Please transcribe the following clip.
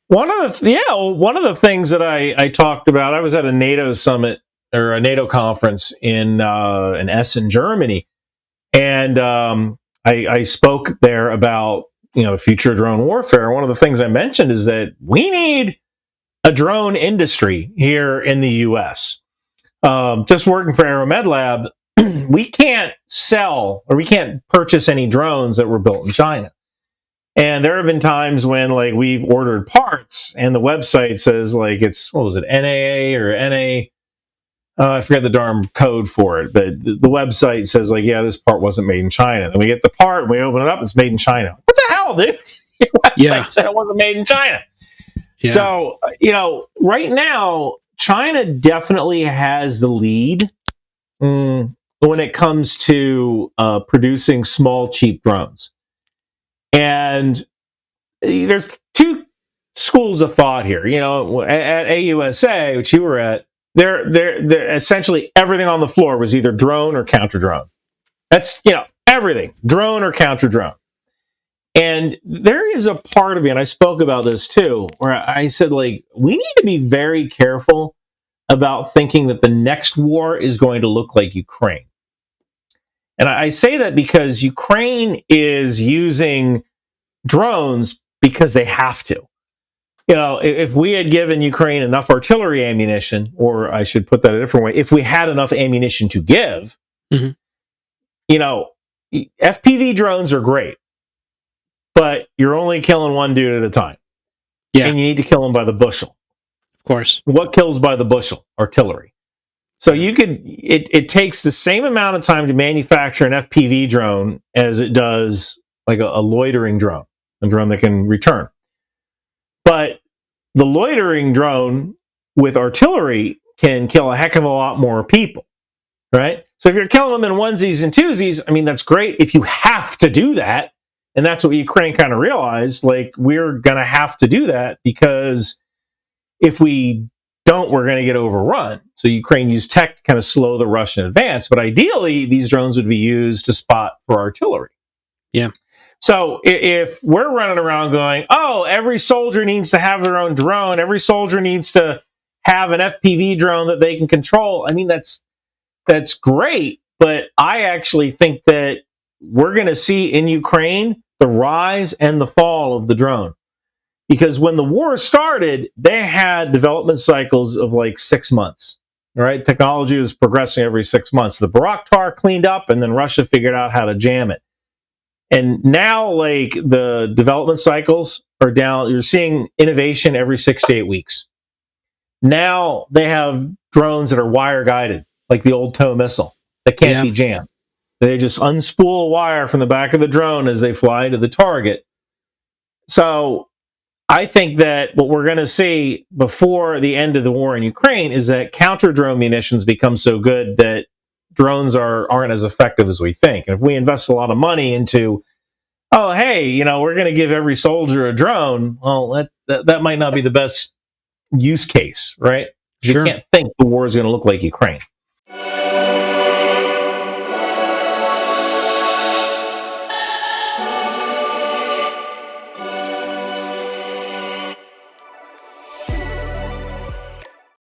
One of the things that I talked about, I was at a NATO summit or a NATO conference in Essen, Germany, and I spoke there about the future of drone warfare. One of the things I mentioned is that we need a drone industry here in the U.S. Just working for Aeromed Lab, we can't sell or we can't purchase any drones that were built in China. And there have been times when we've ordered parts and the website says it's, what was it, NAA or NA? I forget the darn code for it, but the website says yeah, this part wasn't made in China. Then we get the part, and we open it up, it's made in China. What the hell, dude? Your website said it wasn't made in China. Yeah. So, right now, China definitely has the lead when it comes to producing small, cheap drones. And there's two schools of thought here. At AUSA, which you were at, they're essentially everything on the floor was either drone or counter drone. That's everything, drone or counter drone. And there is a part of me, and I spoke about this too, where I said we need to be very careful about thinking that the next war is going to look like Ukraine. And I say that because Ukraine is using drones because they have to. If we had given Ukraine enough artillery ammunition, or I should put that a different way, if we had enough ammunition to give, FPV drones are great, but you're only killing one dude at a time. Yeah. And you need to kill them by the bushel. Of course. What kills by the bushel? Artillery. So it takes the same amount of time to manufacture an FPV drone as it does a loitering drone, a drone that can return. But the loitering drone with artillery can kill a heck of a lot more people, right? So if you're killing them in onesies and twosies, that's great if you have to do that. And that's what Ukraine kind of realized, we're going to have to do that because if we don't, we're going to get overrun. So Ukraine used tech to kind of slow the Russian advance. But ideally, these drones would be used to spot for artillery. Yeah. So if we're running around going, oh, every soldier needs to have their own drone, every soldier needs to have an FPV drone that they can control, that's great. But I actually think that we're going to see in Ukraine the rise and the fall of the drone. Because when the war started, they had development cycles of 6 months. Right? Technology was progressing every 6 months. The Bayraktar cleaned up, and then Russia figured out how to jam it. And now, the development cycles are down. You're seeing innovation every 6 to 8 weeks. Now they have drones that are wire guided, like the old TOW missile, that can't be jammed. They just unspool a wire from the back of the drone as they fly to the target. So I think that what we're going to see before the end of the war in Ukraine is that counter-drone munitions become so good that drones aren't as effective as we think. And if we invest a lot of money into, oh, hey, we're going to give every soldier a drone, well, that might not be the best use case, right? Sure. You can't think the war is going to look like Ukraine.